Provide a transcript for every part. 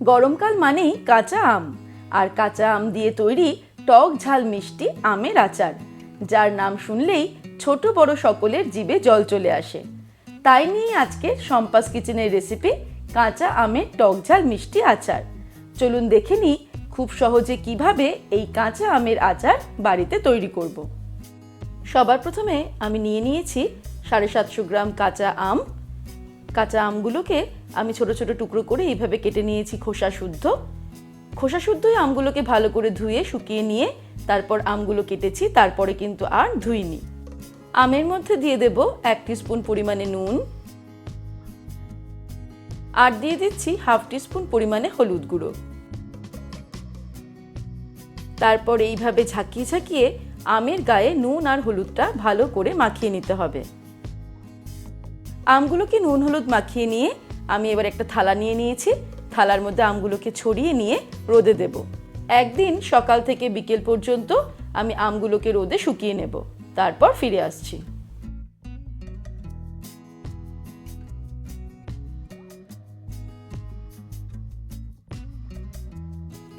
গরমকাল মানেই কাঁচা আম, আর কাঁচা আম দিয়ে তৈরি টক ঝাল মিষ্টি আমের আচার, যার নাম শুনলেই ছোট বড় সকলের জিভে জল চলে আসে। তাই নিয়ে আজকে শম্পাস কিচেনের রেসিপি কাঁচা আমের টক ঝাল মিষ্টি আচার। চলুন দেখে নিই খুব সহজে কিভাবে এই কাঁচা আমের আচার বাড়িতে তৈরি করব। সবার প্রথমে আমি নিয়ে নিয়েছি 750 গ্রাম কাঁচা আম। কাঁচা আমগুলোকে আমি ছোট ছোট টুকরো করে এইভাবে কেটে নিয়েছি খোসা শুদ্ধই আমগুলোকে ভালো করে ধুয়ে শুকিয়ে নিয়ে তারপর আমগুলো কেটেছি, তারপরে কিন্তু আর ধুইনি। আমের মধ্যে দিয়ে দেব 1 টিস্পুন পরিমাণে নুন, আর দিয়ে দিচ্ছি 1/2 টিস্পুন পরিমাণে হলুদ গুঁড়ো। তারপর এইভাবে ঝাঁকিয়ে ঝাঁকিয়ে আমের গায়ে নুন আর হলুদটা ভালো করে মাখিয়ে নিতে হবে। আমগুলোকে নুন হলুদ মাখিয়ে নিয়ে আমি এবার একটা থালা নিয়ে নিয়েছি। থালার মধ্যে আমগুলোকে ছড়িয়ে নিয়ে রোদে দেব। একদিন সকাল থেকে বিকেল পর্যন্ত আমি আমগুলোকে রোদে শুকিয়ে নেব, তারপর ফিরে আসছি।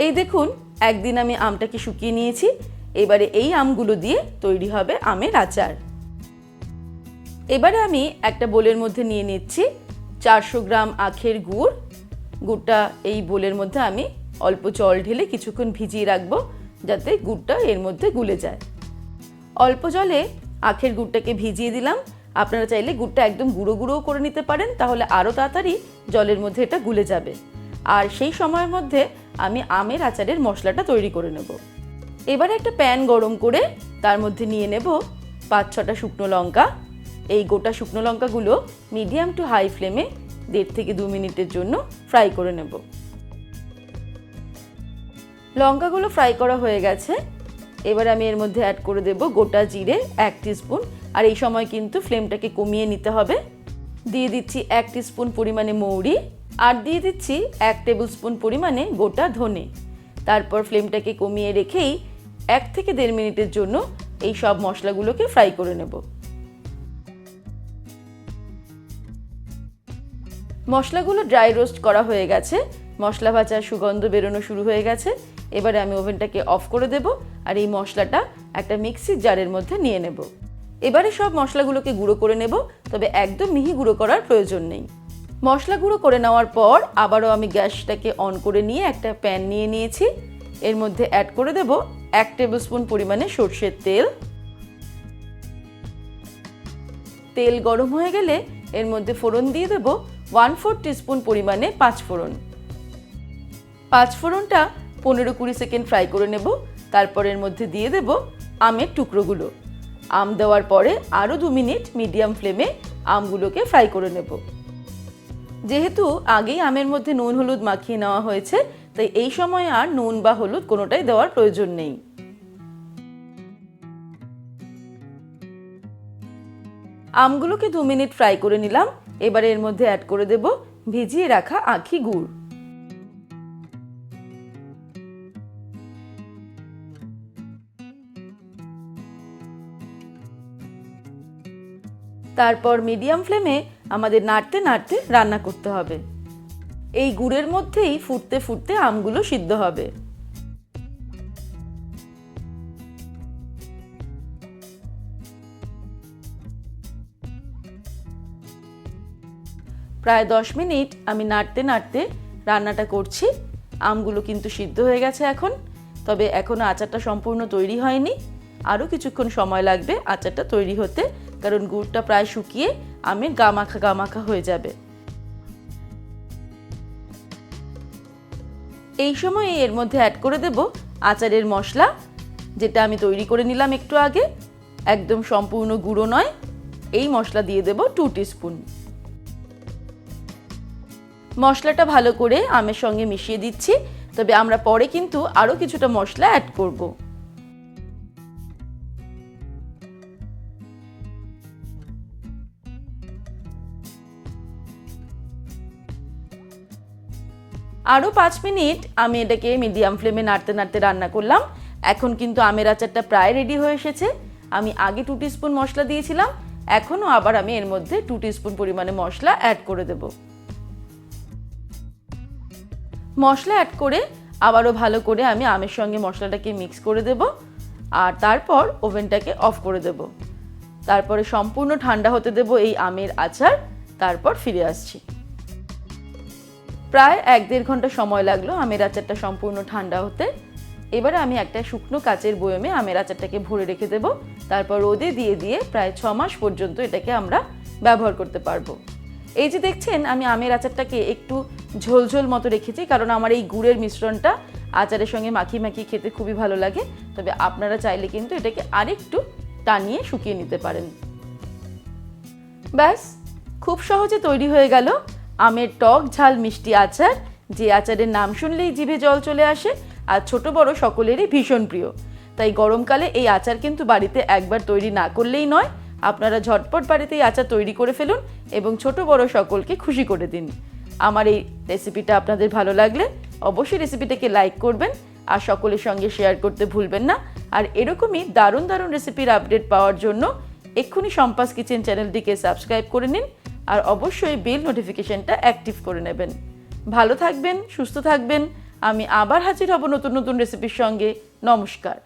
এই দেখুন, একদিন আমি আমটাকে শুকিয়ে নিয়েছি। এবারে এই আমগুলো দিয়ে তৈরি হবে আমের আচার। এবারে আমি একটা বোলের মধ্যে নিয়ে নিচ্ছি 400 গ্রাম আখের গুড়। গুড়টা এই বোলের মধ্যে আমি অল্প জল ঢেলে কিছুক্ষণ ভিজিয়ে রাখবো, যাতে গুড়টা এর মধ্যে গুলে যায়। অল্প জলে আখের গুড়টাকে ভিজিয়ে দিলাম। আপনারা চাইলে গুড়টা একদম গুঁড়ো গুঁড়োও করে নিতে পারেন, তাহলে আরও তাড়াতাড়ি জলের মধ্যে এটা গুলে যাবে। আর সেই সময়ের মধ্যে আমি আমের আচারের মশলাটা তৈরি করে নেব। এবারে একটা প্যান গরম করে তার মধ্যে নিয়ে নেব 5-6টা শুকনো লঙ্কা। এই গোটা শুকনো লঙ্কাগুলো মিডিয়াম টু হাই ফ্লেমে 1.5 থেকে 2 মিনিটের জন্য ফ্রাই করে নেব। লঙ্কাগুলো ফ্রাই করা হয়ে গেছে। এবার আমি এর মধ্যে অ্যাড করে দেব গোটা জিরে 1 টিস্পুন, আর এই সময় কিন্তু ফ্লেমটাকে কমিয়ে নিতে হবে। দিয়ে দিচ্ছি 1 টিস্পুন পরিমাণে মৌরি, আর দিয়ে দিচ্ছি 1 টেবিল স্পুন পরিমাণে গোটা ধনে। তারপর ফ্লেমটাকে কমিয়ে রেখেই 1 থেকে 1.5 মিনিটের জন্য এই সব মশলাগুলোকে ফ্রাই করে নেব। মশলাগুলো ড্রাই রোস্ট করা হয়ে গেছে, মশলা ভাজার সুগন্ধ বেরোনো শুরু হয়ে গেছে। এবারে আমি ওভেনটাকে অফ করে দেব, আর এই মশলাটা একটা মিক্সির জারের মধ্যে নিয়ে নেব। এবারে সব মশলাগুলোকে গুঁড়ো করে নেব, তবে একদম মিহি গুঁড়ো করার প্রয়োজন নেই। মশলা গুঁড়ো করে নেওয়ার পর আবারও আমি গ্যাসটাকে অন করে নিয়ে একটা প্যান নিয়ে নিয়েছি। এর মধ্যে অ্যাড করে দেব 1 টেবিল স্পুন পরিমাণে সরষের তেল। তেল গরম হয়ে গেলে এর মধ্যে ফোড়ন দিয়ে দেব 1/4 টিস্পুন পরিমাণে পাঁচফোড়ন। পাঁচফোড়নটা 15-20 সেকেন্ড ফ্রাই করে নেব। তারপর এর মধ্যে দিয়ে দেব আমের টুকরোগুলো। আম দেওয়ার পরে আরও 2 মিনিট মিডিয়াম ফ্লেমে আমগুলোকে ফ্রাই করে নেব। যেহেতু আগেই আমের মধ্যে নুন হলুদ মাখিয়ে নেওয়া হয়েছে, তাই এই সময় আর নুন বা হলুদ কোনোটাই দেওয়ার প্রয়োজন নেই। আমগুলোকে 2 মিনিট ফ্রাই করে নিলাম। এবারে এর মধ্যে অ্যাড করে দেব ভিজিয়ে রাখা আখি গুড়। তারপর মিডিয়াম ফ্লেমে আমাদের নাড়তে নাড়তে রান্না করতে হবে। এই গুড়ের মধ্যেই ফুটতে ফুটতে আমগুলো সিদ্ধ হবে। প্রায় 10 মিনিট আমি নাড়তে নাড়তে রান্নাটা করছি। আমগুলো কিন্তু সিদ্ধ হয়ে গেছে এখন, তবে এখনো আচারটা সম্পূর্ণ তৈরি হয়নি। আরও কিছুক্ষণ সময় লাগবে আচারটা তৈরি হতে, কারণ গুড়টা প্রায় শুকিয়ে আমের গামাখা হয়ে যাবে। এই সময় এর মধ্যে অ্যাড করে দেব আচারের মশলা, যেটা আমি তৈরি করে নিলাম একটু আগে। একদম সম্পূর্ণ গুঁড়ো নয়, এই মশলা দিয়ে দেব 2 টিস্পুন। মশলাটা ভালো করে আমের সঙ্গে মিশিয়ে দিচ্ছি, তবে আমরা পরে কিন্তু আরও কিছুটা মশলা অ্যাড করব। আরও 5 মিনিট আমি এটাকে মিডিয়াম ফ্লেমে নাড়তে নাড়তে রান্না করলাম। এখন কিন্তু আমের আচারটা প্রায় রেডি হয়ে এসেছে। আমি আগে 2 টিস্পুন মশলা দিয়েছিলাম, এখনও আবার আমি এর মধ্যে 2 টিস্পুন পরিমাণে মশলা অ্যাড করে দেব। মশলা অ্যাড করে আবারও ভালো করে আমি আমের সঙ্গে মশলাটাকে মিক্স করে দেব আর তারপর ওভেনটাকে অফ করে দেব। তারপরে সম্পূর্ণ ঠান্ডা হতে দেব এই আমের আচার, তারপর ফিরে আসছি। প্রায় 1-1.5 ঘন্টা সময় লাগলো আমের আচারটা সম্পূর্ণ ঠান্ডা হতে। এবারে আমি একটা শুকনো কাচের বয়মে আমের আচারটাকে ভরে রেখে দেব, তারপর রোদে দিয়ে প্রায় 6 মাস পর্যন্ত এটাকে আমরা ব্যবহার করতে পারবো। এই যে দেখছেন আমি আমের আচারটাকে একটু ঝোলঝোল মতো রেখেছি, কারণ আমার এই গুড়ের মিশ্রণটা আচারের সঙ্গে মাখিয়ে খেতে খুবই ভালো লাগে। তবে আপনারা চাইলে কিন্তু এটাকে আরেকটু টানিয়ে শুকিয়ে নিতে পারেন। ব্যাস, খুব সহজে তৈরি হয়ে গেল আমের টক ঝাল মিষ্টি আচার, যে আচারের নাম শুনলেই জিভে জল চলে আসে আর ছোট বড় সকলেরই ভীষণ প্রিয়। তাই গরমকালে এই আচার কিন্তু বাড়িতে একবার তৈরি না করলেই নয়। আপনারা ঝটপট বাড়িতে এই আচার তৈরি করে ফেলুন এবং ছোট বড় সকলকে খুশি করে দিন। আমার এই রেসিপিটা আপনাদের ভালো লাগলে অবশ্যই রেসিপিটাকে লাইক করবেন আর সকলের সঙ্গে শেয়ার করতে ভুলবেন না। আর এরকমই দারুণ দারুণ রেসিপির আপডেট পাওয়ার জন্য এক্ষুনি সম্পাস কিচেন চ্যানেলটিকে সাবস্ক্রাইব করে নিন আর অবশ্যই বেল নোটিফিকেশনটা অ্যাক্টিভ করে নেবেন। ভালো থাকবেন, সুস্থ থাকবেন। আমি আবার হাজির হব নতুন নতুন রেসিপির সঙ্গে। নমস্কার।